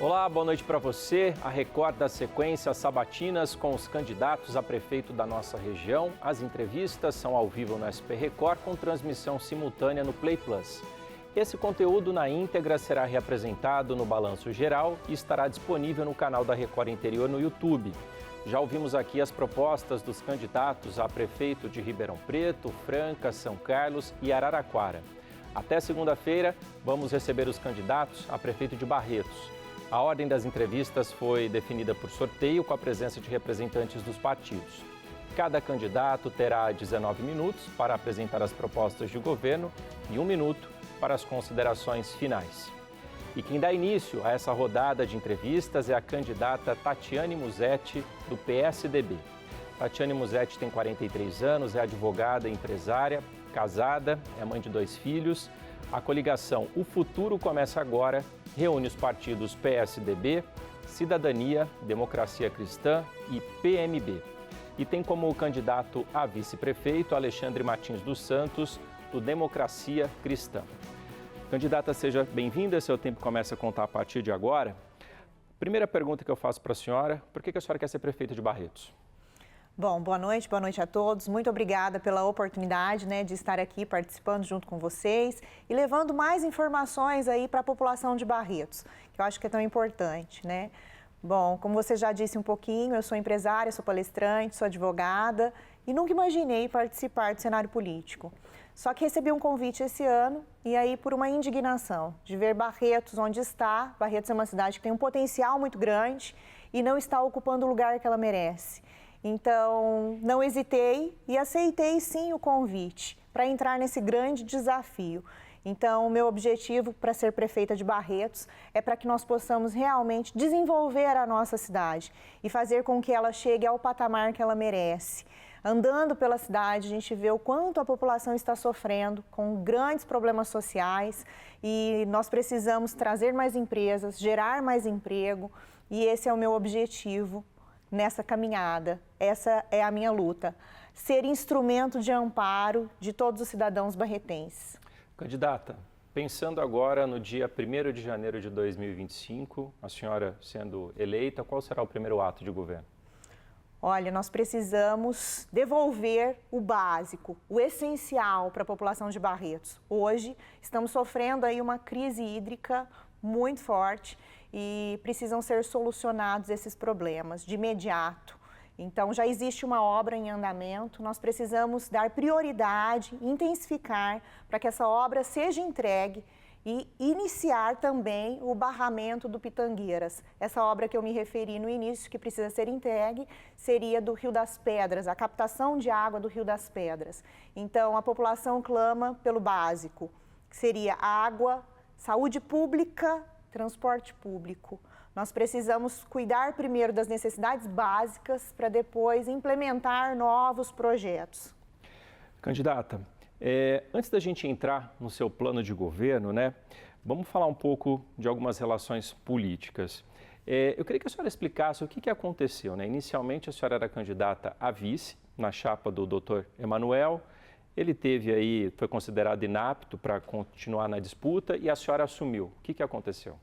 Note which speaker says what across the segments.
Speaker 1: Olá, boa noite para você. A Record dá sequência às sabatinas com os candidatos a prefeito da nossa região. As entrevistas são ao vivo no SP Record com transmissão simultânea no Play Plus. Esse conteúdo na íntegra será reapresentado no Balanço Geral e estará disponível no canal da Record Interior no YouTube. Já ouvimos aqui as propostas dos candidatos a prefeito de Ribeirão Preto, Franca, São Carlos e Araraquara. Até segunda-feira, vamos receber os candidatos a prefeito de Barretos. A ordem das entrevistas foi definida por sorteio com a presença de representantes dos partidos. Cada candidato terá 19 minutos para apresentar as propostas de governo e 1 minuto para as considerações finais. E quem dá início a essa rodada de entrevistas é a candidata Tatiane Musetti, do PSDB. Tatiane Musetti tem 43 anos, é advogada e empresária, casada, é mãe de 2 filhos. A coligação O Futuro Começa Agora reúne os partidos PSDB, Cidadania, Democracia Cristã e PMB. E tem como candidato a vice-prefeito Alexandre Martins dos Santos, do Democracia Cristã. Candidata, seja bem-vinda, seu tempo começa a contar a partir de agora. Primeira pergunta que eu faço para a senhora, por que a senhora quer ser prefeita de Barretos?
Speaker 2: Bom, boa noite a todos. Muito obrigada pela oportunidade, de estar aqui participando junto com vocês e levando mais informações aí para a população de Barretos, que eu acho que é tão importante, Bom, como você já disse um pouquinho, eu sou empresária, sou palestrante, sou advogada e nunca imaginei participar do cenário político. Só que recebi um convite esse ano e aí por uma indignação de ver Barretos onde está. Barretos é uma cidade que tem um potencial muito grande e não está ocupando o lugar que ela merece. Então, não hesitei e aceitei sim o convite para entrar nesse grande desafio. Então, o meu objetivo para ser prefeita de Barretos é para que nós possamos realmente desenvolver a nossa cidade e fazer com que ela chegue ao patamar que ela merece. Andando pela cidade, a gente vê o quanto a população está sofrendo com grandes problemas sociais e nós precisamos trazer mais empresas, gerar mais emprego e esse é o meu objetivo nessa caminhada. Essa é a minha luta, ser instrumento de amparo de todos os cidadãos barretenses.
Speaker 1: Candidata, pensando agora no dia 1º de janeiro de 2025, a senhora sendo eleita, qual será o primeiro ato de governo?
Speaker 2: Olha, nós precisamos devolver o básico, o essencial para a população de Barretos. Hoje estamos sofrendo aí uma crise hídrica muito forte e precisam ser solucionados esses problemas de imediato. Então, já existe uma obra em andamento, nós precisamos dar prioridade, intensificar para que essa obra seja entregue e iniciar também o barramento do Pitangueiras. Essa obra que eu me referi no início, que precisa ser entregue, seria do Rio das Pedras, a captação de água do Rio das Pedras. Então, a população clama pelo básico, que seria água, saúde pública, transporte público. Nós precisamos cuidar primeiro das necessidades básicas para depois implementar novos projetos.
Speaker 1: Candidata, antes da gente entrar no seu plano de governo, vamos falar um pouco de algumas relações políticas. Eu queria que a senhora explicasse o que aconteceu. Inicialmente, a senhora era candidata a vice na chapa do Dr. Emanuel. Ele foi considerado inapto para continuar na disputa e a senhora assumiu. O que aconteceu?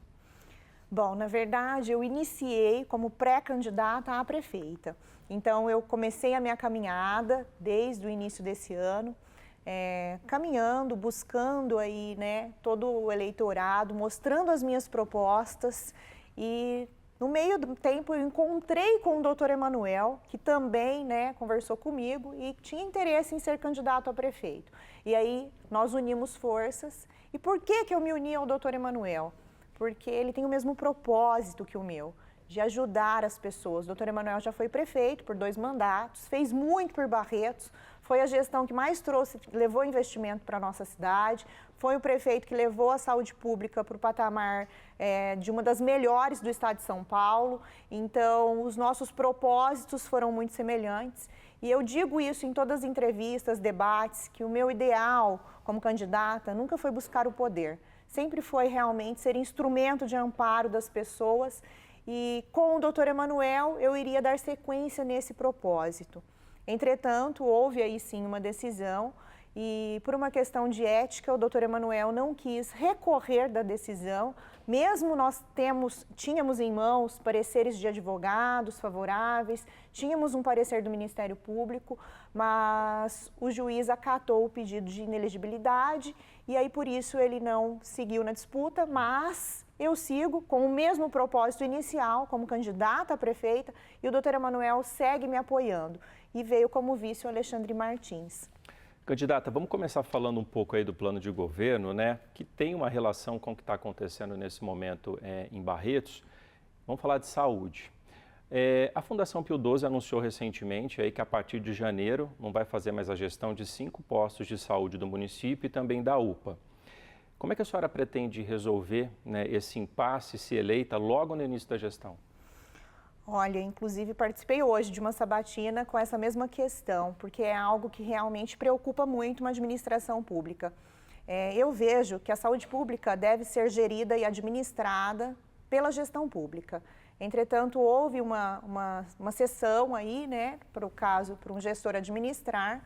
Speaker 2: Bom, na verdade, eu iniciei como pré-candidata a prefeita. Então, eu comecei a minha caminhada desde o início desse ano, caminhando, buscando aí, todo o eleitorado, mostrando as minhas propostas e no meio do tempo eu encontrei com o doutor Emanuel, que também conversou comigo e tinha interesse em ser candidato a prefeito. E aí nós unimos forças. E por que eu me uni ao doutor Emanuel? Porque ele tem o mesmo propósito que o meu, de ajudar as pessoas. O doutor Emanuel já foi prefeito por 2 mandatos, fez muito por Barretos, foi a gestão que mais levou investimento para a nossa cidade, foi o prefeito que levou a saúde pública para o patamar de uma das melhores do estado de São Paulo. Então, os nossos propósitos foram muito semelhantes. E eu digo isso em todas as entrevistas, debates, que o meu ideal como candidata nunca foi buscar o poder. Sempre foi realmente ser instrumento de amparo das pessoas e com o doutor Emanuel eu iria dar sequência nesse propósito. Entretanto, houve aí sim uma decisão e por uma questão de ética, o doutor Emanuel não quis recorrer da decisão, mesmo nós tínhamos em mãos pareceres de advogados favoráveis, tínhamos um parecer do Ministério Público, mas o juiz acatou o pedido de inelegibilidade e aí por isso ele não seguiu na disputa, mas eu sigo com o mesmo propósito inicial como candidata a prefeita e o doutor Emanuel segue me apoiando e veio como vice o Alexandre Martins.
Speaker 1: Candidata, vamos começar falando um pouco aí do plano de governo, né, que tem uma relação com o que está acontecendo nesse momento em Barretos. Vamos falar de saúde. A Fundação Pio XII anunciou recentemente aí que a partir de janeiro não vai fazer mais a gestão de 5 postos de saúde do município e também da UPA. Como é que a senhora pretende resolver, né, esse impasse, se eleita, logo no início da gestão?
Speaker 2: Olha, inclusive participei hoje de uma sabatina com essa mesma questão, porque é algo que realmente preocupa muito uma administração pública. Eu vejo que a saúde pública deve ser gerida e administrada pela gestão pública. Entretanto, houve uma sessão aí, né, para um gestor administrar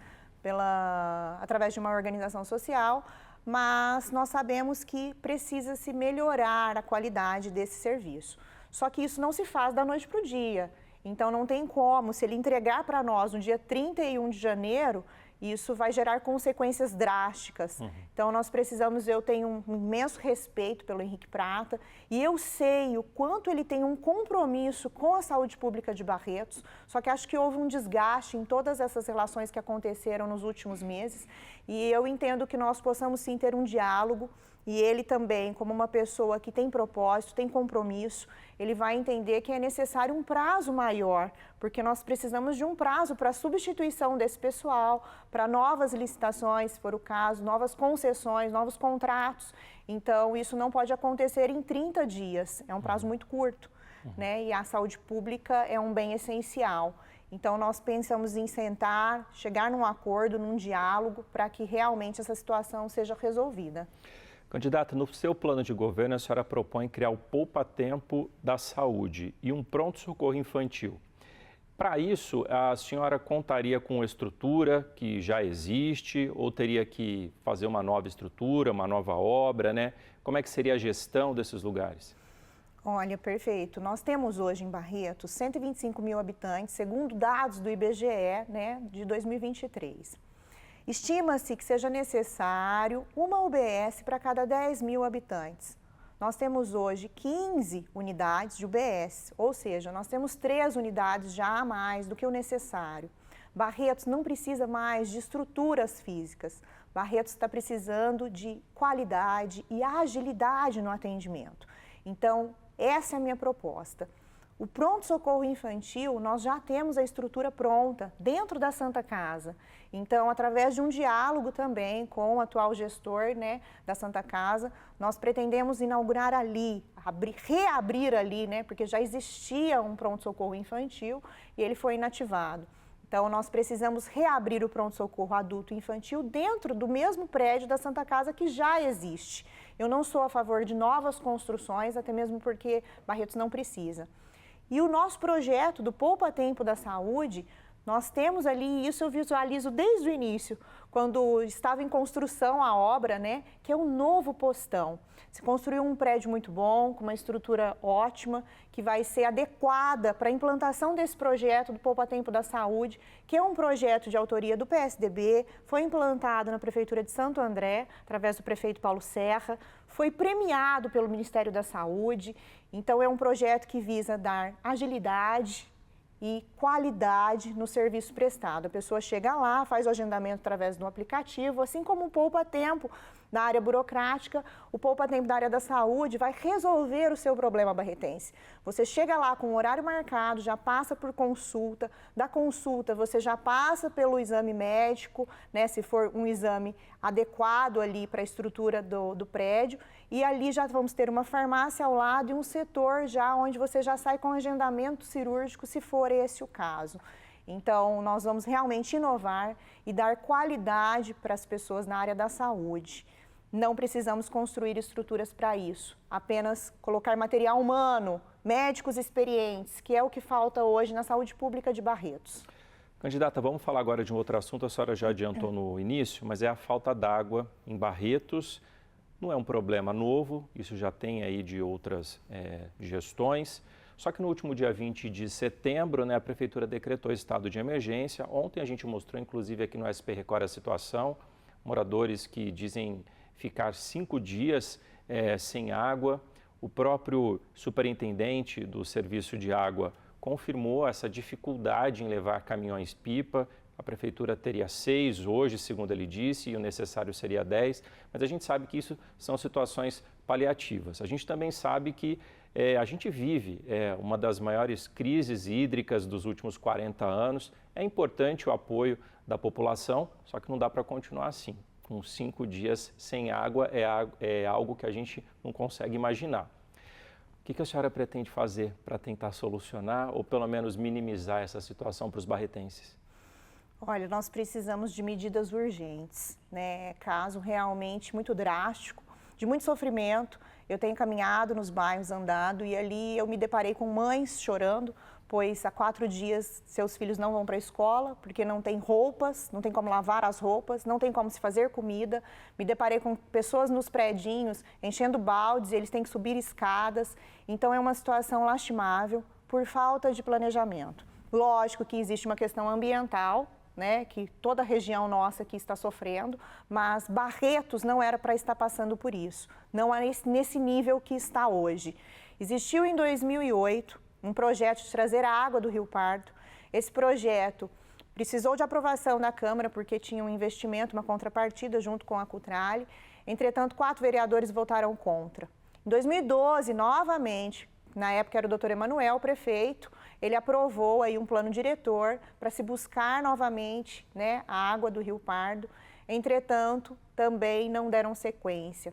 Speaker 2: através de uma organização social, mas nós sabemos que precisa se melhorar a qualidade desse serviço. Só que isso não se faz da noite para o dia. Então, não tem como, se ele entregar para nós no dia 31 de janeiro, isso vai gerar consequências drásticas. Então, eu tenho um imenso respeito pelo Henrique Prata e eu sei o quanto ele tem um compromisso com a saúde pública de Barretos, só que acho que houve um desgaste em todas essas relações que aconteceram nos últimos meses e eu entendo que nós possamos sim ter um diálogo e ele também, como uma pessoa que tem propósito, tem compromisso, ele vai entender que é necessário um prazo maior, porque nós precisamos de um prazo para a substituição desse pessoal, para novas licitações, se for o caso, novas concessões, novos contratos. Então, isso não pode acontecer em 30 dias, é um prazo muito curto, né? E a saúde pública é um bem essencial. Então, nós pensamos em sentar, chegar num acordo, num diálogo, para que realmente essa situação seja resolvida.
Speaker 1: Candidata, no seu plano de governo, a senhora propõe criar o poupa-tempo da saúde e um pronto-socorro infantil. Para isso, a senhora contaria com uma estrutura que já existe ou teria que fazer uma nova estrutura, uma nova obra, né? Como é que seria a gestão desses lugares?
Speaker 2: Olha, perfeito. Nós temos hoje em Barretos 125 mil habitantes, segundo dados do IBGE, né, de 2023. Estima-se que seja necessário uma UBS para cada 10 mil habitantes. Nós temos hoje 15 unidades de UBS, ou seja, nós temos 3 unidades já a mais do que o necessário. Barretos não precisa mais de estruturas físicas. Barretos está precisando de qualidade e agilidade no atendimento. Então, essa é a minha proposta. O pronto-socorro infantil, nós já temos a estrutura pronta dentro da Santa Casa. Então, através de um diálogo também com o atual gestor, né, da Santa Casa, nós pretendemos inaugurar ali, reabrir ali, né, porque já existia um pronto-socorro infantil e ele foi inativado. Então, nós precisamos reabrir o pronto-socorro adulto e infantil dentro do mesmo prédio da Santa Casa que já existe. Eu não sou a favor de novas construções, até mesmo porque Barretos não precisa. E o nosso projeto do Poupa Tempo da Saúde, nós temos ali, isso eu visualizo desde o início, quando estava em construção a obra, né, que é um novo postão. Se construiu um prédio muito bom, com uma estrutura ótima, que vai ser adequada para a implantação desse projeto do Poupa Tempo da Saúde, que é um projeto de autoria do PSDB, foi implantado na Prefeitura de Santo André, através do prefeito Paulo Serra, foi premiado pelo Ministério da Saúde. Então, é um projeto que visa dar agilidade e qualidade no serviço prestado. A pessoa chega lá, faz o agendamento através do aplicativo, assim como o Poupa Tempo da área burocrática, o Poupa Tempo da área da saúde vai resolver o seu problema barretense. Você chega lá com o horário marcado, já passa por consulta, da consulta você já passa pelo exame médico, né, se for um exame adequado ali para a estrutura do prédio, e ali já vamos ter uma farmácia ao lado e um setor já onde você já sai com agendamento cirúrgico, se for esse o caso. Então, nós vamos realmente inovar e dar qualidade para as pessoas na área da saúde. Não precisamos construir estruturas para isso, apenas colocar material humano, médicos experientes, que é o que falta hoje na saúde pública de Barretos.
Speaker 1: Candidata, vamos falar agora de um outro assunto, a senhora já adiantou no início, mas é a falta d'água em Barretos. Não é um problema novo, isso já tem aí de outras gestões. Só que no último dia 20 de setembro, né, a Prefeitura decretou estado de emergência. Ontem a gente mostrou, inclusive aqui no SP Record, a situação. Moradores que dizem ficar 5 dias sem água. O próprio superintendente do serviço de água confirmou essa dificuldade em levar caminhões-pipa. A prefeitura teria 6 hoje, segundo ele disse, e o necessário seria 10, mas a gente sabe que isso são situações paliativas. A gente também sabe que a gente vive uma das maiores crises hídricas dos últimos 40 anos. É importante o apoio da população, só que não dá para continuar assim. Com 5 dias sem água é algo que a gente não consegue imaginar. O que a senhora pretende fazer para tentar solucionar ou pelo menos minimizar essa situação para os barretenses?
Speaker 2: Olha, nós precisamos de medidas urgentes, né? Caso realmente muito drástico, de muito sofrimento. Eu tenho caminhado nos bairros, andado, e ali eu me deparei com mães chorando, pois há 4 dias seus filhos não vão para a escola, porque não tem roupas, não tem como lavar as roupas, não tem como se fazer comida. Me deparei com pessoas nos predinhos enchendo baldes, e eles têm que subir escadas. Então é uma situação lastimável por falta de planejamento. Lógico que existe uma questão ambiental, né, que toda a região nossa aqui está sofrendo, mas Barretos não era para estar passando por isso, não é nesse nível que está hoje. Existiu em 2008 um projeto de trazer a água do Rio Pardo. Esse projeto precisou de aprovação da Câmara porque tinha um investimento, uma contrapartida junto com a Cutrale. Entretanto, 4 vereadores votaram contra. Em 2012, novamente, na época era o doutor Emanuel, o prefeito, ele aprovou aí um plano diretor para se buscar novamente, né, a água do Rio Pardo. Entretanto, também não deram sequência.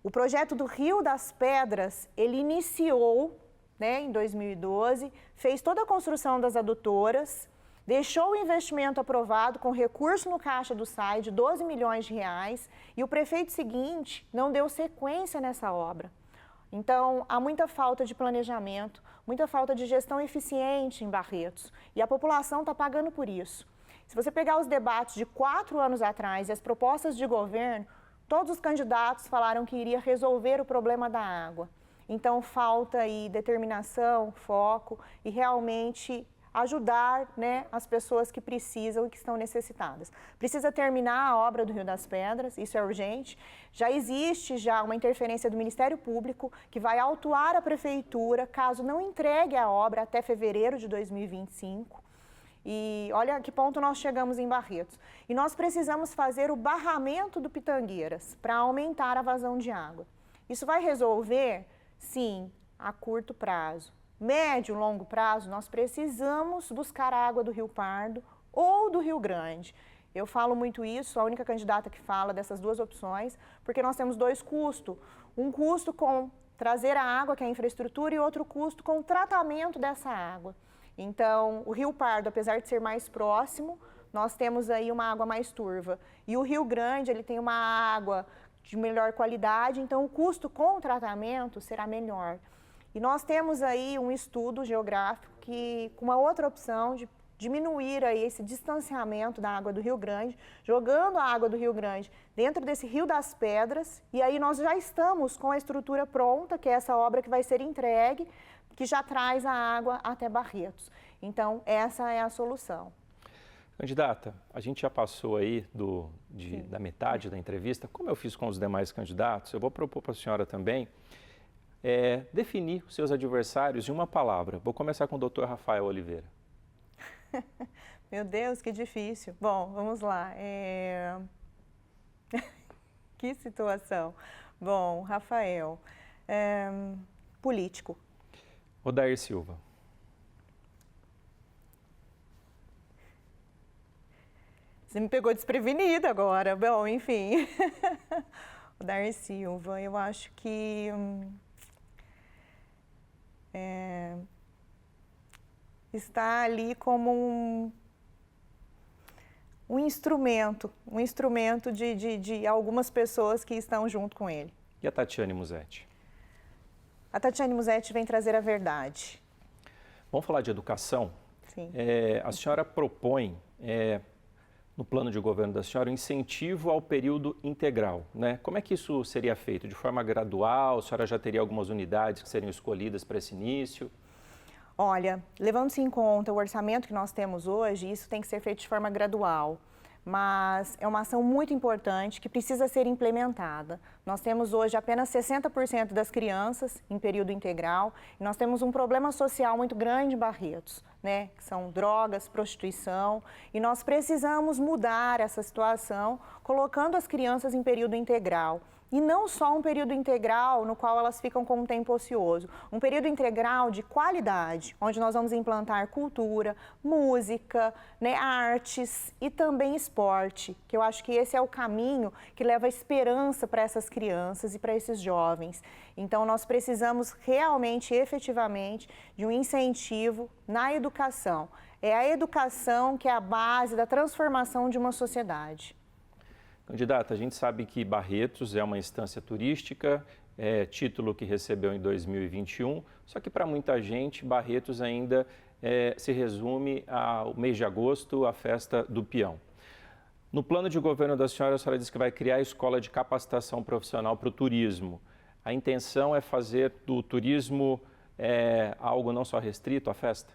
Speaker 2: O projeto do Rio das Pedras, ele iniciou, né, em 2012, fez toda a construção das adutoras, deixou o investimento aprovado com recurso no caixa do SAI de 12 milhões de reais e o prefeito seguinte não deu sequência nessa obra. Então, há muita falta de planejamento, muita falta de gestão eficiente em Barretos e a população está pagando por isso. Se você pegar os debates de 4 anos atrás e as propostas de governo, todos os candidatos falaram que iria resolver o problema da água. Então, falta aí determinação, foco e realmente ajudar, né, as pessoas que precisam e que estão necessitadas. Precisa terminar a obra do Rio das Pedras, isso é urgente. Já existe uma interferência do Ministério Público que vai autuar a Prefeitura caso não entregue a obra até fevereiro de 2025. E olha a que ponto nós chegamos em Barretos. E nós precisamos fazer o barramento do Pitangueiras para aumentar a vazão de água. Isso vai resolver? Sim, a curto prazo. Médio, longo prazo, nós precisamos buscar a água do Rio Pardo ou do Rio Grande. Eu falo muito isso, a única candidata que fala dessas 2 opções, porque nós temos 2 custos. Um custo com trazer a água, que é a infraestrutura, e outro custo com o tratamento dessa água. Então, o Rio Pardo, apesar de ser mais próximo, nós temos aí uma água mais turva. E o Rio Grande, ele tem uma água de melhor qualidade, então o custo com o tratamento será menor. E nós temos aí um estudo geográfico com uma outra opção de diminuir aí esse distanciamento da água do Rio Grande, jogando a água do Rio Grande dentro desse Rio das Pedras, e aí nós já estamos com a estrutura pronta, que é essa obra que vai ser entregue, que já traz a água até Barretos. Então, essa é a solução.
Speaker 1: Candidata, a gente já passou aí da metade da entrevista. Como eu fiz com os demais candidatos, eu vou propor para a senhora também definir os seus adversários em uma palavra. Vou começar com o doutor Rafael Oliveira.
Speaker 2: Meu Deus, que difícil. Bom, vamos lá. Que situação. Bom, Rafael, político.
Speaker 1: Odair Silva.
Speaker 2: Você me pegou desprevenida agora. Bom, enfim. Odair Silva, eu acho que está ali como um instrumento de algumas pessoas que estão junto com ele.
Speaker 1: E a Tatiane Musetti?
Speaker 2: A Tatiane Musetti vem trazer a verdade.
Speaker 1: Vamos falar de educação?
Speaker 2: Sim.
Speaker 1: A senhora propõe, no plano de governo da senhora, o incentivo ao período integral, né? Como é que isso seria feito? De forma gradual? A senhora já teria algumas unidades que seriam escolhidas para esse início?
Speaker 2: Olha, levando-se em conta o orçamento que nós temos hoje, isso tem que ser feito de forma gradual. Mas é uma ação muito importante que precisa ser implementada. Nós temos hoje apenas 60% das crianças em período integral e nós temos um problema social muito grande em Barretos, né? Que são drogas, prostituição, e nós precisamos mudar essa situação colocando as crianças em período integral. E não só um período integral no qual elas ficam com um tempo ocioso, um período integral de qualidade, onde nós vamos implantar cultura, música, né, artes e também esporte, que eu acho que esse é o caminho que leva esperança para essas crianças e para esses jovens. Então, nós precisamos realmente, efetivamente, de um incentivo na educação. É a educação que é a base da transformação de uma sociedade.
Speaker 1: Candidata, a gente sabe que Barretos é uma instância turística, título que recebeu em 2021, só que para muita gente Barretos ainda se resume ao mês de agosto, a festa do peão. No plano de governo da senhora, a senhora disse que vai criar a escola de capacitação profissional para o turismo. A intenção é fazer do turismo algo não só restrito à festa?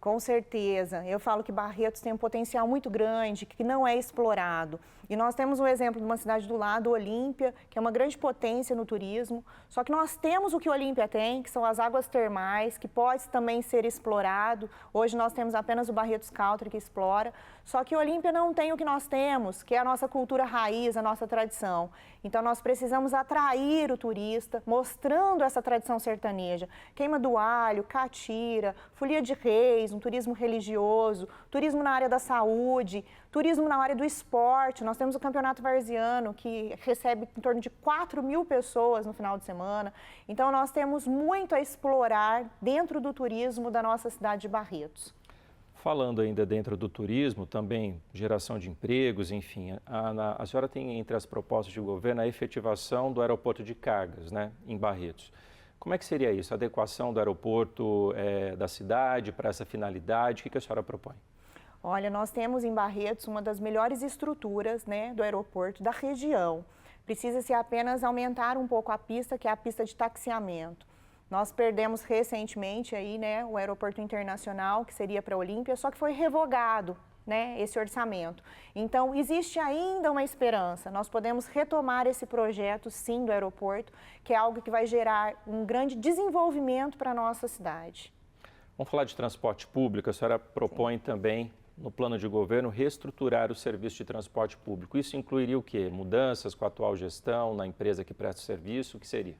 Speaker 2: Com certeza. Eu falo que Barretos tem um potencial muito grande, que não é explorado. E nós temos um exemplo de uma cidade do lado, Olímpia, que é uma grande potência no turismo. Só que nós temos o que Olímpia tem, que são as águas termais, que pode também ser explorado. Hoje nós temos apenas o Barretos Country que explora. Só que Olímpia não tem o que nós temos, que é a nossa cultura raiz, a nossa tradição. Então nós precisamos atrair o turista, mostrando essa tradição sertaneja. Queima do alho, catira, folia de reis, um turismo religioso, turismo na área da saúde, turismo na área do esporte. Nós temos o Campeonato Varziano, que recebe em torno de 4.000 pessoas no final de semana. Então, nós temos muito a explorar dentro do turismo da nossa cidade de Barretos.
Speaker 1: Falando ainda dentro do turismo, também geração de empregos, enfim, a senhora tem entre as propostas de governo a efetivação do aeroporto de cargas, né, em Barretos. Como é que seria isso? A adequação do aeroporto da cidade para essa finalidade? O que a senhora propõe?
Speaker 2: Olha, nós temos em Barretos uma das melhores estruturas, né, do aeroporto da região. Precisa-se apenas aumentar um pouco a pista, que é a pista de taxiamento. Nós perdemos recentemente aí, né, o aeroporto internacional, que seria para a Olímpia, só que foi revogado, né, esse orçamento. Então, existe ainda uma esperança. Nós podemos retomar esse projeto, sim, do aeroporto, que é algo que vai gerar um grande desenvolvimento para a nossa cidade.
Speaker 1: Vamos falar de transporte público. A senhora propõe também, no plano de governo, reestruturar o serviço de transporte público. Isso incluiria o quê? Mudanças com a atual gestão na empresa que presta o serviço? O que seria?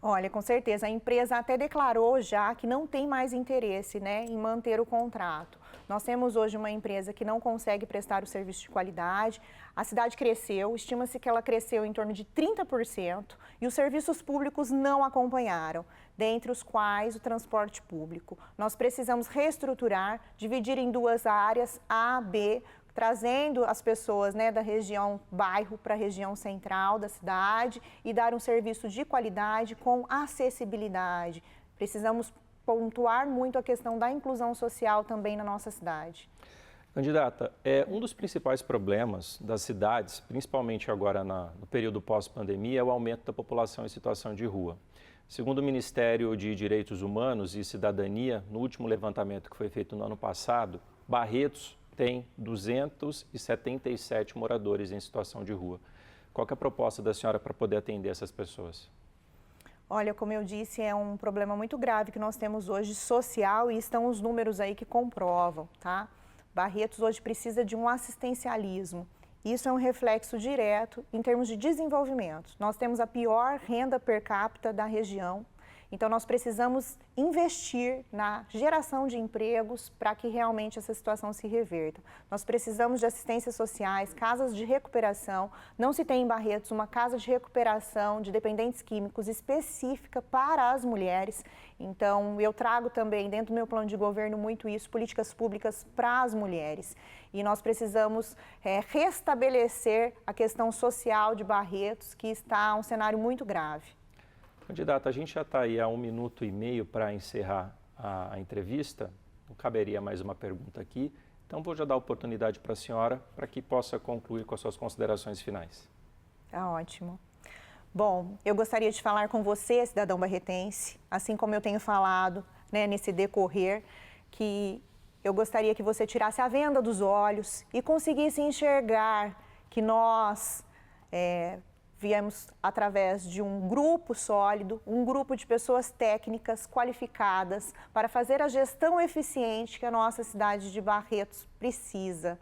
Speaker 2: Olha, com certeza, a empresa até declarou já que não tem mais interesse, né, em manter o contrato. Nós temos hoje uma empresa que não consegue prestar o serviço de qualidade, a cidade cresceu, estima-se que ela cresceu em torno de 30% e os serviços públicos não acompanharam, dentre os quais o transporte público. Nós precisamos reestruturar, dividir em duas áreas, A, B, trazendo as pessoas, né, da região bairro para a região central da cidade e dar um serviço de qualidade com acessibilidade. Precisamos pontuar muito a questão da inclusão social também na nossa cidade.
Speaker 1: Candidata, um dos principais problemas das cidades, principalmente agora no período pós-pandemia, é o aumento da população em situação de rua. Segundo o Ministério de Direitos Humanos e Cidadania, no último levantamento que foi feito no ano passado, Barretos tem 277 moradores em situação de rua. Qual que é a proposta da senhora para poder atender essas pessoas?
Speaker 2: Olha, como eu disse, é um problema muito grave que nós temos hoje social e estão os números aí que comprovam, tá? Barretos hoje precisa de um assistencialismo. Isso é um reflexo direto em termos de desenvolvimento. Nós temos a pior renda per capita da região. Então, nós precisamos investir na geração de empregos para que realmente essa situação se reverta. Nós precisamos de assistências sociais, casas de recuperação. Não se tem em Barretos uma casa de recuperação de dependentes químicos específica para as mulheres. Então, eu trago também dentro do meu plano de governo muito isso, políticas públicas para as mulheres. E nós precisamos restabelecer a questão social de Barretos, que está um cenário muito grave.
Speaker 1: Candidata, a gente já está aí há 1 minuto e meio para encerrar a entrevista. não caberia mais uma pergunta aqui. Então, vou já dar a oportunidade para a senhora para que possa concluir com as suas considerações finais.
Speaker 2: Tá ótimo. Bom, eu gostaria de falar com você, cidadão barretense, assim como eu tenho falado, né, nesse decorrer, que eu gostaria que você tirasse a venda dos olhos e conseguisse enxergar que nós viemos através de um grupo sólido, um grupo de pessoas técnicas qualificadas para fazer a gestão eficiente que a nossa cidade de Barretos precisa.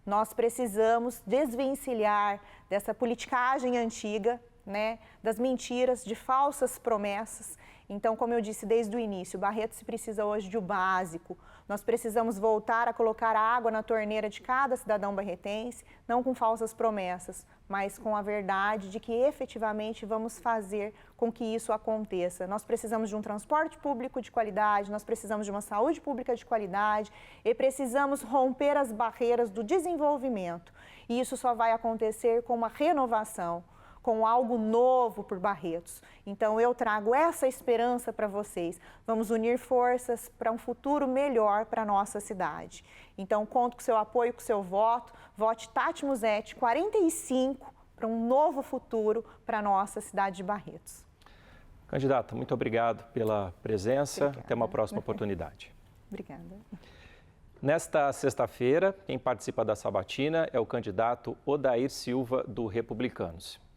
Speaker 2: Nós precisamos desvencilhar dessa politicagem antiga, né, das mentiras, de falsas promessas. Então, como eu disse desde o início, Barretos precisa hoje de o básico. Nós precisamos voltar a colocar água na torneira de cada cidadão barretense, não com falsas promessas, mas com a verdade de que efetivamente vamos fazer com que isso aconteça. Nós precisamos de um transporte público de qualidade, nós precisamos de uma saúde pública de qualidade e precisamos romper as barreiras do desenvolvimento. E isso só vai acontecer com uma renovação, com algo novo por Barretos. Então, eu trago essa esperança para vocês. Vamos unir forças para um futuro melhor para a nossa cidade. Então, conto com o seu apoio, com o seu voto. Vote Tati Musetti 45 para um novo futuro para a nossa cidade de Barretos.
Speaker 1: Candidata, muito obrigado pela presença.
Speaker 2: Obrigada.
Speaker 1: Até uma próxima oportunidade.
Speaker 2: Obrigada.
Speaker 1: Nesta sexta-feira, quem participa da sabatina é o candidato Odair Silva, do Republicanos.